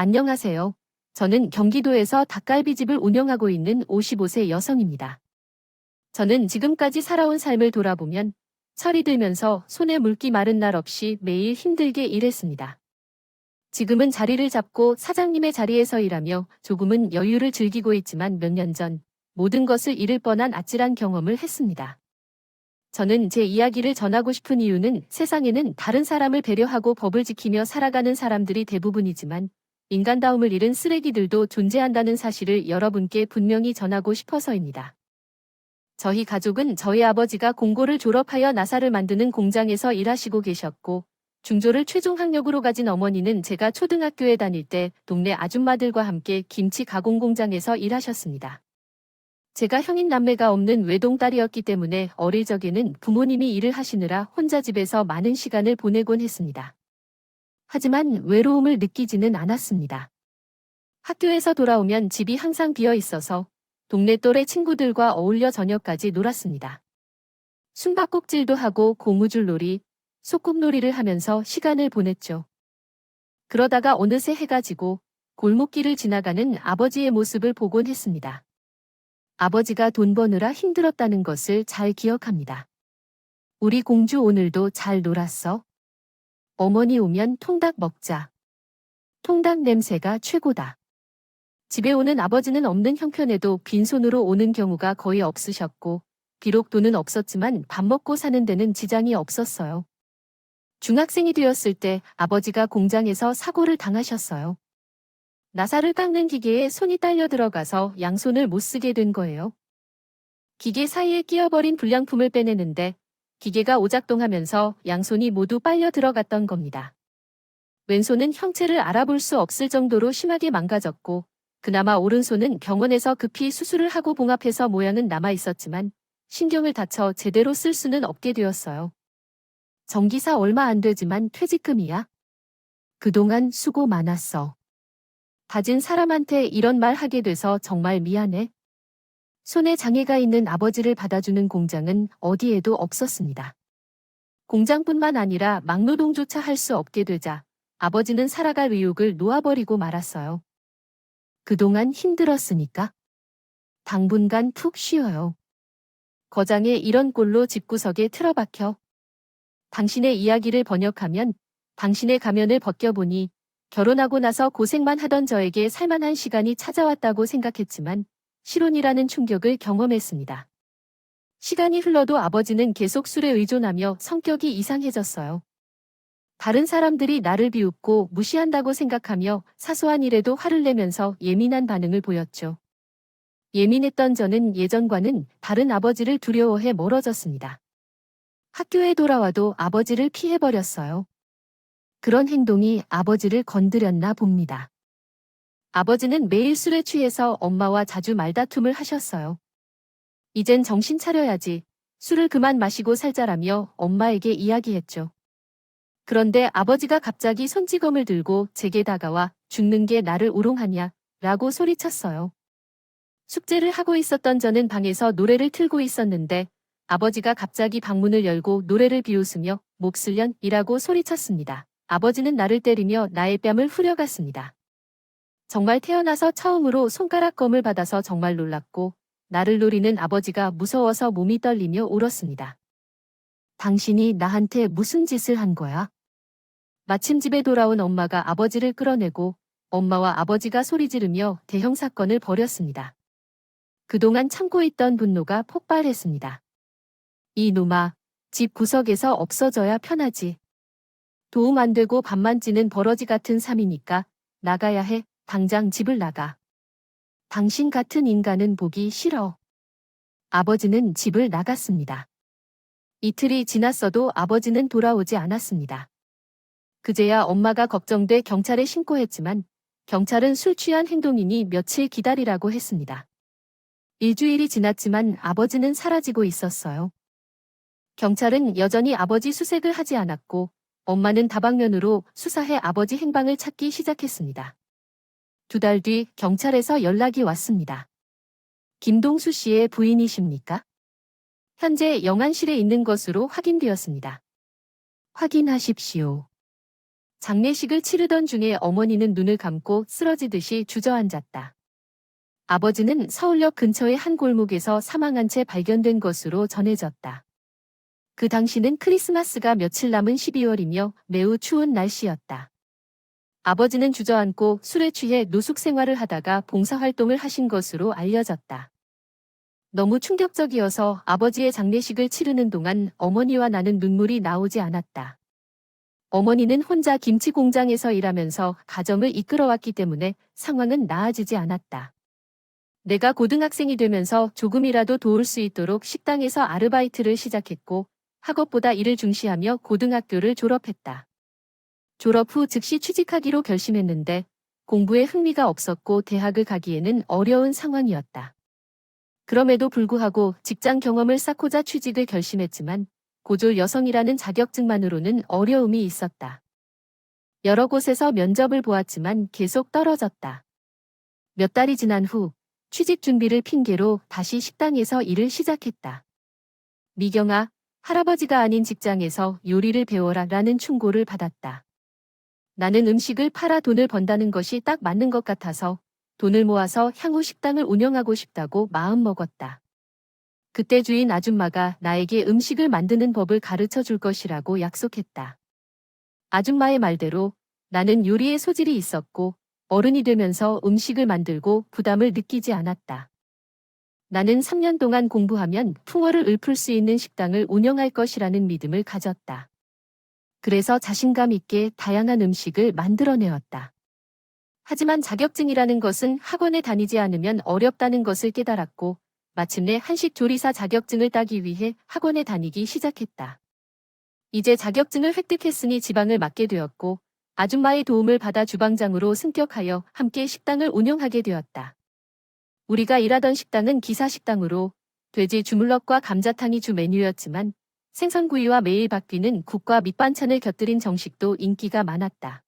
안녕하세요. 저는 경기도에서 닭갈비집을 운영하고 있는 55세 여성입니다. 저는 지금까지 살아온 삶을 돌아보면 철이 들면서 손에 물기 마른 날 없이 매일 힘들게 일했습니다. 지금은 자리를 잡고 사장님의 자리에서 일하며 조금은 여유를 즐기고 있지만 몇 년 전 모든 것을 잃을 뻔한 아찔한 경험을 했습니다. 저는 제 이야기를 전하고 싶은 이유는 세상에는 다른 사람을 배려하고 법을 지키며 살아가는 사람들이 대부분이지만 인간다움을 잃은 쓰레기들도 존재한다는 사실을 여러분께 분명히 전하고 싶어서입니다. 저희 가족은 저희 아버지가 공고를 졸업하여 나사를 만드는 공장에서 일하시고 계셨고, 중졸을 최종 학력으로 가진 어머니는 제가 초등학교에 다닐 때 동네 아줌마들과 함께 김치 가공 공장에서 일하셨습니다. 제가 형인 남매가 없는 외동딸이었기 때문에 어릴 적에는 부모님이 일을 하시느라 혼자 집에서 많은 시간을 보내곤 했습니다. 하지만 외로움을 느끼지는 않았습니다. 학교에서 돌아오면 집이 항상 비어 있어서 동네 또래 친구들과 어울려 저녁까지 놀았습니다. 숨바꼭질도 하고 고무줄놀이, 소꿉놀이를 하면서 시간을 보냈죠. 그러다가 어느새 해가 지고 골목길을 지나가는 아버지의 모습을 보곤 했습니다. 아버지가 돈 버느라 힘들었다는 것을 잘 기억합니다. 우리 공주 오늘도 잘 놀았어? 어머니 오면 통닭 먹자. 통닭 냄새가 최고다. 집에 오는 아버지는 없는 형편에도 빈손으로 오는 경우가 거의 없으셨고, 비록 돈은 없었지만 밥 먹고 사는 데는 지장이 없었어요. 중학생이 되었을 때 아버지가 공장에서 사고를 당하셨어요. 나사를 깎는 기계에 손이 딸려 들어가서 양손을 못 쓰게 된 거예요. 기계 사이에 끼어버린 불량품을 빼내는데 기계가 오작동하면서 양손이 모두 빨려 들어갔던 겁니다. 왼손은 형체를 알아볼 수 없을 정도로 심하게 망가졌고, 그나마 오른손은 병원에서 급히 수술을 하고 봉합해서 모양은 남아 있었지만 신경을 다쳐 제대로 쓸 수는 없게 되었어요. 정기사 얼마 안 되지만 퇴직금이야. 그동안 수고 많았어. 다진 사람한테 이런 말 하게 돼서 정말 미안해. 손에 장애가 있는 아버지를 받아주는 공장은 어디에도 없었습니다. 공장뿐만 아니라 막노동조차 할 수 없게 되자 아버지는 살아갈 의욕을 놓아버리고 말았어요. 그동안 힘들었으니까 당분간 푹 쉬어요. 거장에 이런 꼴로 집구석에 틀어박혀. 당신의 이야기를 번역하면 당신의 가면을 벗겨보니 결혼하고 나서 고생만 하던 저에게 살만한 시간이 찾아왔다고 생각했지만 실혼이라는 충격을 경험했습니다. 시간이 흘러도 아버지는 계속 술에 의존하며 성격이 이상해졌어요. 다른 사람들이 나를 비웃고 무시한다고 생각하며 사소한 일에도 화를 내면서 예민한 반응을 보였죠. 예민했던 저는 예전과는 다른 아버지를 두려워해 멀어졌습니다. 학교에 돌아와도 아버지를 피해버렸어요. 그런 행동이 아버지를 건드렸나 봅니다. 아버지는 매일 술에 취해서 엄마와 자주 말다툼을 하셨어요. 이젠 정신 차려야지. 술을 그만 마시고 살자라며 엄마에게 이야기했죠. 그런데 아버지가 갑자기 손찌검을 들고 제게 다가와 죽는 게 나를 우롱하냐 라고 소리쳤어요. 숙제를 하고 있었던 저는 방에서 노래를 틀고 있었는데 아버지가 갑자기 방문을 열고 노래를 비웃으며 몹쓸년이라고 소리쳤습니다. 아버지는 나를 때리며 나의 뺨을 후려갔습니다. 정말 태어나서 처음으로 손가락검을 받아서 정말 놀랐고 나를 노리는 아버지가 무서워서 몸이 떨리며 울었습니다. 당신이 나한테 무슨 짓을 한 거야? 마침 집에 돌아온 엄마가 아버지를 끌어내고 엄마와 아버지가 소리 지르며 대형 사건을 벌였습니다. 그동안 참고 있던 분노가 폭발했습니다. 이놈아, 집 구석에서 없어져야 편하지. 도움 안 되고 밥만 찌는 버러지 같은 삶이니까 나가야 해. 당장 집을 나가. 당신 같은 인간은 보기 싫어. 아버지는 집을 나갔습니다. 이틀이 지났어도 아버지는 돌아오지 않았습니다. 그제야 엄마가 걱정돼 경찰에 신고했지만 경찰은 술 취한 행동이니 며칠 기다리라고 했습니다. 일주일이 지났지만 아버지는 사라지고 있었어요. 경찰은 여전히 아버지 수색을 하지 않았고 엄마는 다방면으로 수사해 아버지 행방을 찾기 시작했습니다. 2달 뒤 경찰에서 연락이 왔습니다. 김동수 씨의 부인이십니까? 현재 영안실에 있는 것으로 확인되었습니다. 확인하십시오. 장례식을 치르던 중에 어머니는 눈을 감고 쓰러지듯이 주저앉았다. 아버지는 서울역 근처의 한 골목에서 사망한 채 발견된 것으로 전해졌다. 그 당시는 크리스마스가 며칠 남은 12월이며 매우 추운 날씨였다. 아버지는 주저앉고 술에 취해 노숙 생활을 하다가 봉사활동을 하신 것으로 알려졌다. 너무 충격적이어서 아버지의 장례식을 치르는 동안 어머니와 나는 눈물이 나오지 않았다. 어머니는 혼자 김치 공장에서 일하면서 가정을 이끌어왔기 때문에 상황은 나아지지 않았다. 내가 고등학생이 되면서 조금이라도 도울 수 있도록 식당에서 아르바이트를 시작했고 학업보다 일을 중시하며 고등학교를 졸업했다. 졸업 후 즉시 취직하기로 결심했는데 공부에 흥미가 없었고 대학을 가기에는 어려운 상황이었다. 그럼에도 불구하고 직장 경험을 쌓고자 취직을 결심했지만 고졸 여성이라는 자격증만으로는 어려움이 있었다. 여러 곳에서 면접을 보았지만 계속 떨어졌다. 몇 달이 지난 후 취직 준비를 핑계로 다시 식당에서 일을 시작했다. 미경아, 할아버지가 아닌 직장에서 요리를 배워라 라는 충고를 받았다. 나는 음식을 팔아 돈을 번다는 것이 딱 맞는 것 같아서 돈을 모아서 향후 식당을 운영하고 싶다고 마음먹었다. 그때 주인 아줌마가 나에게 음식을 만드는 법을 가르쳐 줄 것이라고 약속했다. 아줌마의 말대로 나는 요리에 소질이 있었고 어른이 되면서 음식을 만들고 부담을 느끼지 않았다. 나는 3년 동안 공부하면 풍어를 읊을 수 있는 식당을 운영할 것이라는 믿음을 가졌다. 그래서 자신감 있게 다양한 음식을 만들어내었다. 하지만 자격증이라는 것은 학원에 다니지 않으면 어렵다는 것을 깨달았고 마침내 한식 조리사 자격증을 따기 위해 학원에 다니기 시작했다. 이제 자격증을 획득했으니 지방을 맡게 되었고 아줌마의 도움을 받아 주방장으로 승격하여 함께 식당을 운영하게 되었다. 우리가 일하던 식당은 기사식당으로 돼지 주물럭과 감자탕이 주 메뉴였지만 생선구이와 매일 바뀌는 국과 밑반찬을 곁들인 정식도 인기가 많았다.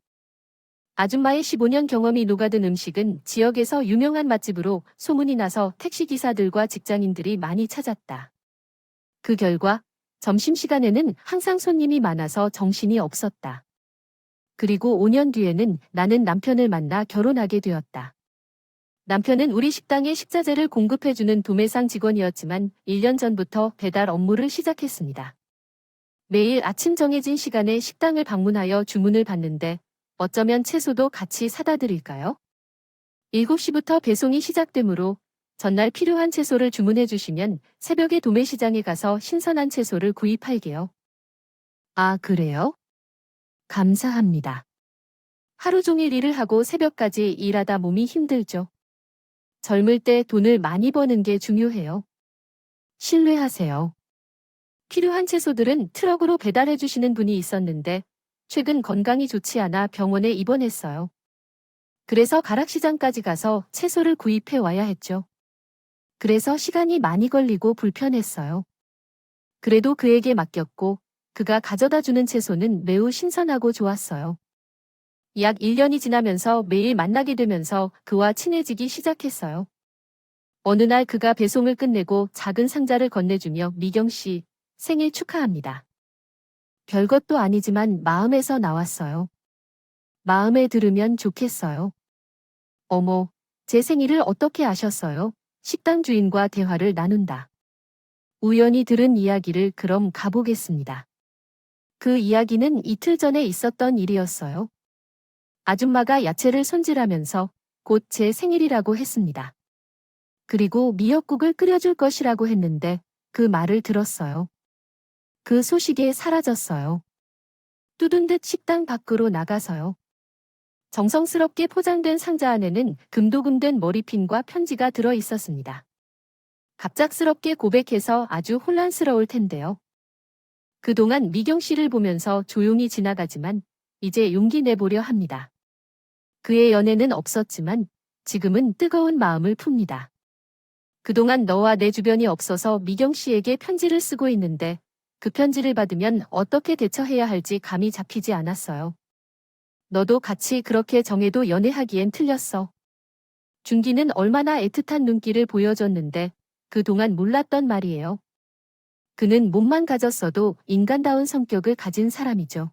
아줌마의 15년 경험이 녹아든 음식은 지역에서 유명한 맛집으로 소문이 나서 택시기사들과 직장인들이 많이 찾았다. 그 결과 점심시간에는 항상 손님이 많아서 정신이 없었다. 그리고 5년 뒤에는 나는 남편을 만나 결혼하게 되었다. 남편은 우리 식당에 식자재를 공급해주는 도매상 직원이었지만 1년 전부터 배달 업무를 시작했습니다. 매일 아침 정해진 시간에 식당을 방문하여 주문을 받는데 어쩌면 채소도 같이 사다 드릴까요? 7시부터 배송이 시작되므로 전날 필요한 채소를 주문해 주시면 새벽에 도매시장에 가서 신선한 채소를 구입할게요. 아, 그래요? 감사합니다. 하루 종일 일을 하고 새벽까지 일하다 몸이 힘들죠. 젊을 때 돈을 많이 버는 게 중요해요. 신뢰하세요. 필요한 채소들은 트럭으로 배달해 주시는 분이 있었는데 최근 건강이 좋지 않아 병원에 입원했어요. 그래서 가락시장까지 가서 채소를 구입해 와야 했죠. 그래서 시간이 많이 걸리고 불편했어요. 그래도 그에게 맡겼고 그가 가져다 주는 채소는 매우 신선하고 좋았어요. 약 1년이 지나면서 매일 만나게 되면서 그와 친해지기 시작했어요. 어느 날 그가 배송을 끝내고 작은 상자를 건네주며 미경 씨, 생일 축하합니다. 별것도 아니지만 마음에서 나왔어요. 마음에 들으면 좋겠어요. 어머, 제 생일을 어떻게 아셨어요? 식당 주인과 대화를 나눈다. 우연히 들은 이야기를 그럼 가보겠습니다. 그 이야기는 이틀 전에 있었던 일이었어요. 아줌마가 야채를 손질하면서 곧 제 생일이라고 했습니다. 그리고 미역국을 끓여줄 것이라고 했는데 그 말을 들었어요. 그 소식에 사라졌어요. 뚜둔 듯 식당 밖으로 나가서요. 정성스럽게 포장된 상자 안에는 금도금된 머리핀과 편지가 들어 있었습니다. 갑작스럽게 고백해서 아주 혼란스러울 텐데요. 그동안 미경 씨를 보면서 조용히 지나가지만 이제 용기 내보려 합니다. 그의 연애는 없었지만 지금은 뜨거운 마음을 풉니다. 그동안 너와 내 주변이 없어서 미경 씨에게 편지를 쓰고 있는데 그 편지를 받으면 어떻게 대처해야 할지 감이 잡히지 않았어요. 너도 같이 그렇게 정해도 연애하기엔 틀렸어. 준기는 얼마나 애틋한 눈길을 보여줬는데 그동안 몰랐던 말이에요. 그는 몸만 가졌어도 인간다운 성격을 가진 사람이죠.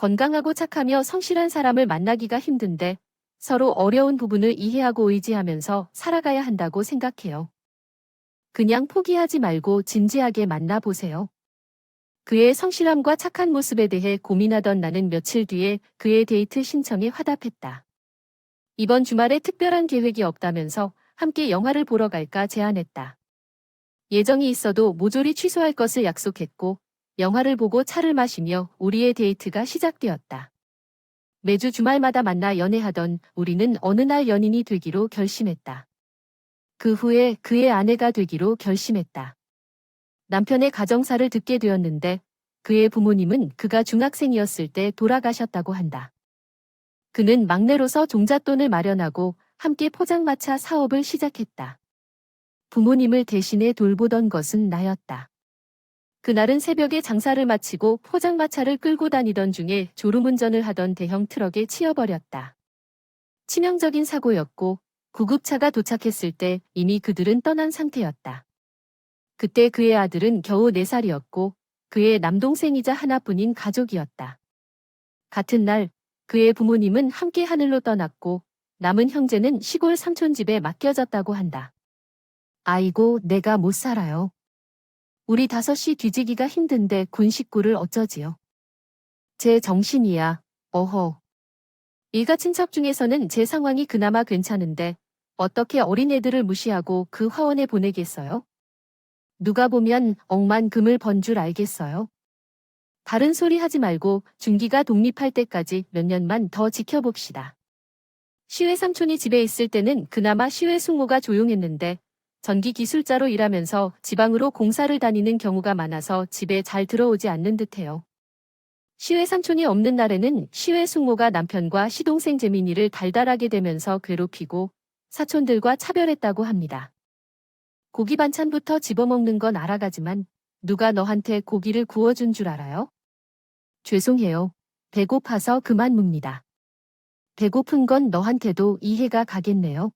건강하고 착하며 성실한 사람을 만나기가 힘든데 서로 어려운 부분을 이해하고 의지하면서 살아가야 한다고 생각해요. 그냥 포기하지 말고 진지하게 만나보세요. 그의 성실함과 착한 모습에 대해 고민하던 나는 며칠 뒤에 그의 데이트 신청에 화답했다. 이번 주말에 특별한 계획이 없다면서 함께 영화를 보러 갈까 제안했다. 예정이 있어도 모조리 취소할 것을 약속했고 영화를 보고 차를 마시며 우리의 데이트가 시작되었다. 매주 주말마다 만나 연애하던 우리는 어느 날 연인이 되기로 결심했다. 그 후에 그의 아내가 되기로 결심했다. 남편의 가정사를 듣게 되었는데 그의 부모님은 그가 중학생이었을 때 돌아가셨다고 한다. 그는 막내로서 종잣돈을 마련하고 함께 포장마차 사업을 시작했다. 부모님을 대신해 돌보던 것은 나였다. 그날은 새벽에 장사를 마치고 포장마차를 끌고 다니던 중에 졸음운전을 하던 대형 트럭에 치여버렸다. 치명적인 사고였고 구급차가 도착했을 때 이미 그들은 떠난 상태였다. 그때 그의 아들은 겨우 4살이었고 그의 남동생이자 하나뿐인 가족이었다. 같은 날 그의 부모님은 함께 하늘로 떠났고 남은 형제는 시골 삼촌 집에 맡겨졌다고 한다. 아이고, 내가 못 살아요. 우리 5이 뒤지기가 힘든데 군 식구를 어쩌지요. 제 정신이야. 어허. 일가 친척 중에서는 제 상황이 그나마 괜찮은데 어떻게 어린애들을 무시하고 그 화원에 보내겠어요? 누가 보면 억만 금을 번 줄 알겠어요. 다른 소리 하지 말고 준기가 독립할 때까지 몇 년만 더 지켜봅시다. 시외 삼촌이 집에 있을 때는 그나마 시외 숙모가 조용했는데 전기 기술자로 일하면서 지방으로 공사를 다니는 경우가 많아서 집에 잘 들어오지 않는 듯해요. 시외 삼촌이 없는 날에는 시외 숙모가 남편과 시동생 재민이를 달달하게 대면서 괴롭히고 사촌들과 차별했다고 합니다. 고기 반찬부터 집어먹는 건 알아가지만 누가 너한테 고기를 구워준 줄 알아요? 죄송해요. 배고파서 그만 묵니다. 배고픈 건 너한테도 이해가 가겠네요.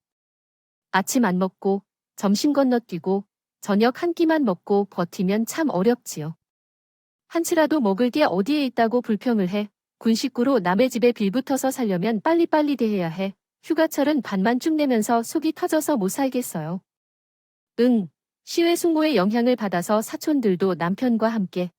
아침 안 먹고 점심 건너뛰고 저녁 한 끼만 먹고 버티면 참 어렵지요. 한치라도 먹을 게 어디에 있다고 불평을 해. 군 식구로 남의 집에 빌붙어서 살려면 빨리빨리 대해야 해. 휴가철은 반만 쭉 내면서 속이 터져서 못 살겠어요. 응, 시외 숙모의 영향을 받아서 사촌들도 남편과 함께.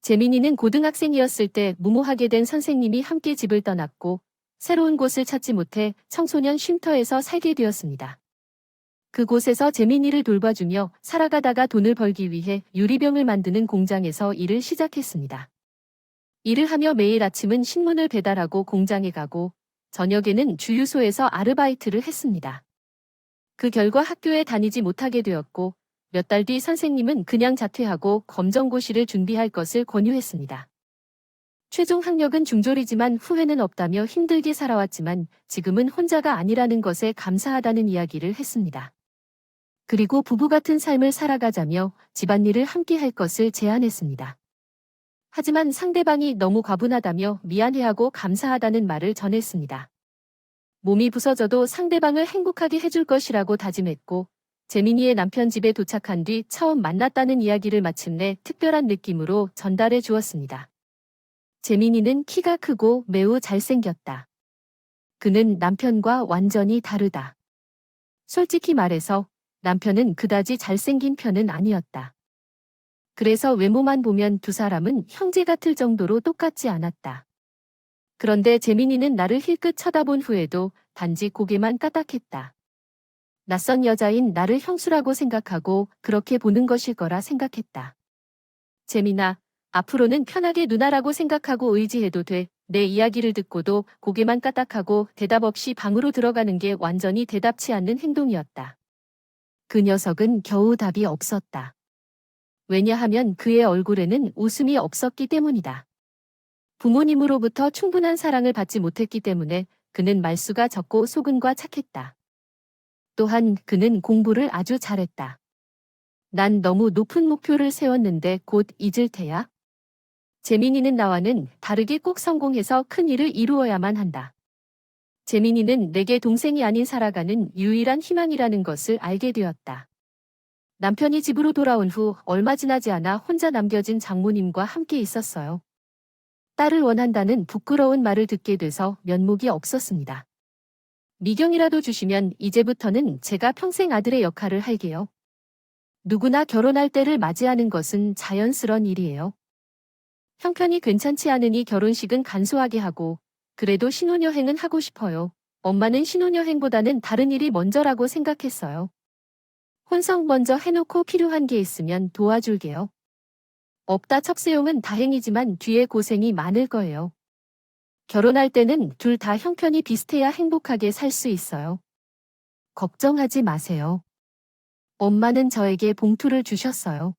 재민이는 고등학생이었을 때 무모하게 된 선생님이 함께 집을 떠났고 새로운 곳을 찾지 못해 청소년 쉼터에서 살게 되었습니다. 그곳에서 재민이를 돌봐주며 살아가다가 돈을 벌기 위해 유리병을 만드는 공장에서 일을 시작했습니다. 일을 하며 매일 아침은 신문을 배달하고 공장에 가고 저녁에는 주유소에서 아르바이트를 했습니다. 그 결과 학교에 다니지 못하게 되었고 몇 달 뒤 선생님은 그냥 자퇴하고 검정고시를 준비할 것을 권유했습니다. 최종 학력은 중졸이지만 후회는 없다며 힘들게 살아왔지만 지금은 혼자가 아니라는 것에 감사하다는 이야기를 했습니다. 그리고 부부 같은 삶을 살아가자며 집안일을 함께 할 것을 제안했습니다. 하지만 상대방이 너무 과분하다며 미안해하고 감사하다는 말을 전했습니다. 몸이 부서져도 상대방을 행복하게 해줄 것이라고 다짐했고 재민이의 남편 집에 도착한 뒤 처음 만났다는 이야기를 마침내 특별한 느낌으로 전달해 주었습니다. 재민이는 키가 크고 매우 잘생겼다. 그는 남편과 완전히 다르다. 솔직히 말해서 남편은 그다지 잘생긴 편은 아니었다. 그래서 외모만 보면 두 사람은 형제 같을 정도로 똑같지 않았다. 그런데 재민이는 나를 힐끗 쳐다본 후에도 단지 고개만 까딱했다. 낯선 여자인 나를 형수라고 생각하고 그렇게 보는 것일 거라 생각했다. 재민아, 앞으로는 편하게 누나라고 생각하고 의지해도 돼. 내 이야기를 듣고도 고개만 까딱하고 대답 없이 방으로 들어가는 게 완전히 대답치 않는 행동이었다. 그 녀석은 겨우 답이 없었다. 왜냐하면 그의 얼굴에는 웃음이 없었기 때문이다. 부모님으로부터 충분한 사랑을 받지 못했기 때문에 그는 말수가 적고 소근과 착했다. 또한 그는 공부를 아주 잘했다. 난 너무 높은 목표를 세웠는데 곧 잊을 테야. 재민이는 나와는 다르게 꼭 성공해서 큰 일을 이루어야만 한다. 재민이는 내게 동생이 아닌 살아가는 유일한 희망이라는 것을 알게 되었다. 남편이 집으로 돌아온 후 얼마 지나지 않아 혼자 남겨진 장모님과 함께 있었어요. 딸을 원한다는 부끄러운 말을 듣게 돼서 면목이 없었습니다. 미경이라도 주시면 이제부터는 제가 평생 아들의 역할을 할게요. 누구나 결혼할 때를 맞이하는 것은 자연스런 일이에요. 형편이 괜찮지 않으니 결혼식은 간소하게 하고 그래도 신혼여행은 하고 싶어요. 엄마는 신혼여행보다는 다른 일이 먼저라고 생각했어요. 혼성 먼저 해놓고 필요한 게 있으면 도와줄게요. 없다 척세용은 다행이지만 뒤에 고생이 많을 거예요. 결혼할 때는 둘 다 형편이 비슷해야 행복하게 살 수 있어요. 걱정하지 마세요. 엄마는 저에게 봉투를 주셨어요.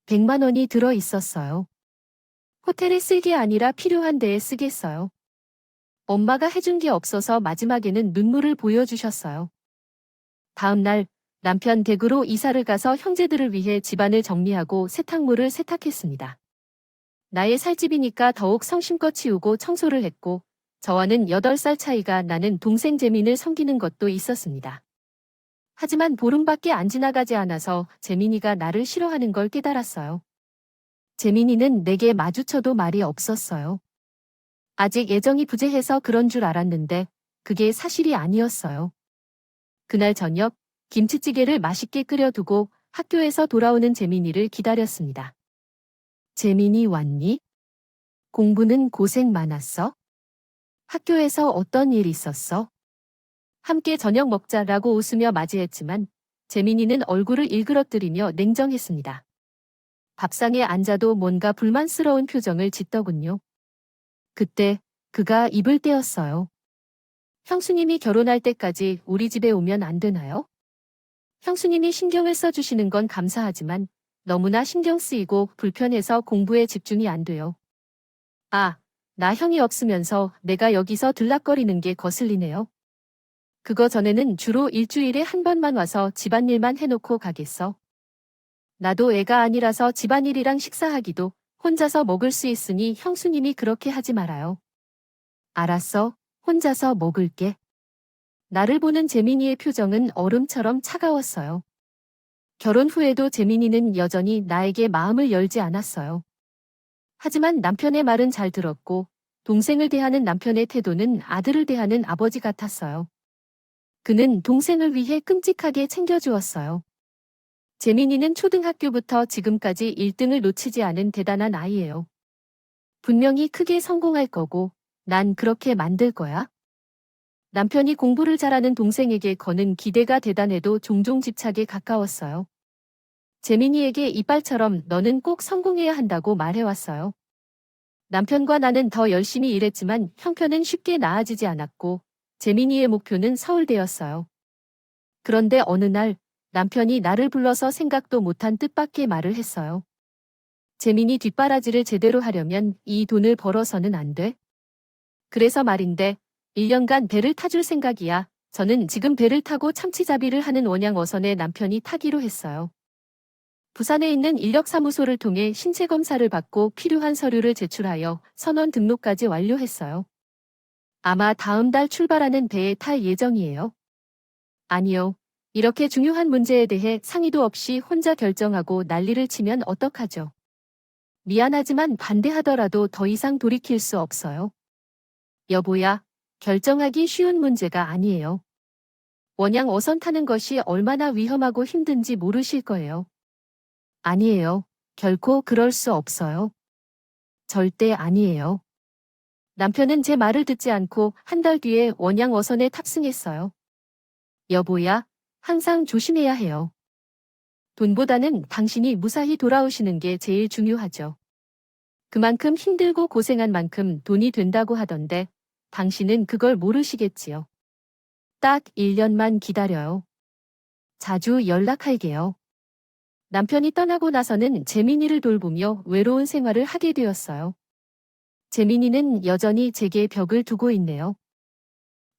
100만 원이 들어 있었어요. 호텔에 쓸 게 아니라 필요한 데에 쓰겠어요. 엄마가 해준 게 없어서 마지막에는 눈물을 보여주셨어요. 다음 날 남편 댁으로 이사를 가서 형제들을 위해 집안을 정리하고 세탁물을 세탁했습니다. 나의 살집이니까 더욱 성심껏 치우고 청소를 했고 저와는 8살 차이가 나는 동생 재민을 섬기는 것도 있었습니다. 하지만 보름밖에 안 지나가지 않아서 재민이가 나를 싫어하는 걸 깨달았어요. 재민이는 내게 마주쳐도 말이 없었어요. 아직 애정이 부재해서 그런 줄 알았는데 그게 사실이 아니었어요. 그날 저녁 김치찌개를 맛있게 끓여두고 학교에서 돌아오는 재민이를 기다렸습니다. 재민이 왔니? 공부는 고생 많았어? 학교에서 어떤 일 있었어? 함께 저녁 먹자라고 웃으며 맞이했지만 재민이는 얼굴을 일그러뜨리며 냉정했습니다. 밥상에 앉아도 뭔가 불만스러운 표정을 짓더군요. 그때 그가 입을 떼었어요. 형수님이 결혼할 때까지 우리 집에 오면 안 되나요? 형수님이 신경을 써주시는 건 감사하지만 너무나 신경 쓰이고 불편해서 공부에 집중이 안 돼요. 아, 나 형이 없으면서 내가 여기서 들락거리는 게 거슬리네요. 그거 전에는 주로 일주일에 한 번만 와서 집안일만 해놓고 가겠어. 나도 애가 아니라서 집안일이랑 식사하기도 혼자서 먹을 수 있으니 형수님이 그렇게 하지 말아요. 알았어, 혼자서 먹을게. 나를 보는 재민이의 표정은 얼음처럼 차가웠어요. 결혼 후에도 재민이는 여전히 나에게 마음을 열지 않았어요. 하지만 남편의 말은 잘 들었고 동생을 대하는 남편의 태도는 아들을 대하는 아버지 같았어요. 그는 동생을 위해 끔찍하게 챙겨주었어요. 재민이는 초등학교부터 지금까지 1등을 놓치지 않은 대단한 아이예요. 분명히 크게 성공할 거고 난 그렇게 만들 거야. 남편이 공부를 잘하는 동생에게 거는 기대가 대단해도 종종 집착에 가까웠어요. 재민이에게 이빨처럼 너는 꼭 성공해야 한다고 말해왔어요. 남편과 나는 더 열심히 일했지만 형편은 쉽게 나아지지 않았고 재민이의 목표는 서울대였어요. 그런데 어느 날 남편이 나를 불러서 생각도 못한 뜻밖의 말을 했어요. 재민이 뒷바라지를 제대로 하려면 이 돈을 벌어서는 안 돼. 그래서 말인데 1년간 배를 타줄 생각이야. 저는 지금 배를 타고 참치잡이를 하는 원양 어선의 남편이 타기로 했어요. 부산에 있는 인력사무소를 통해 신체 검사를 받고 필요한 서류를 제출하여 선원 등록까지 완료했어요. 아마 다음 달 출발하는 배에 탈 예정이에요. 아니요. 이렇게 중요한 문제에 대해 상의도 없이 혼자 결정하고 난리를 치면 어떡하죠? 미안하지만 반대하더라도 더 이상 돌이킬 수 없어요. 여보야, 결정하기 쉬운 문제가 아니에요. 원양 어선 타는 것이 얼마나 위험하고 힘든지 모르실 거예요. 아니에요. 결코 그럴 수 없어요. 절대 아니에요. 남편은 제 말을 듣지 않고 한 달 뒤에 원양 어선에 탑승했어요. 여보야, 항상 조심해야 해요. 돈보다는 당신이 무사히 돌아오시는 게 제일 중요하죠. 그만큼 힘들고 고생한 만큼 돈이 된다고 하던데 당신은 그걸 모르시겠지요. 딱 1년만 기다려요. 자주 연락할게요. 남편이 떠나고 나서는 재민이를 돌보며 외로운 생활을 하게 되었어요. 재민이는 여전히 제게 벽을 두고 있네요.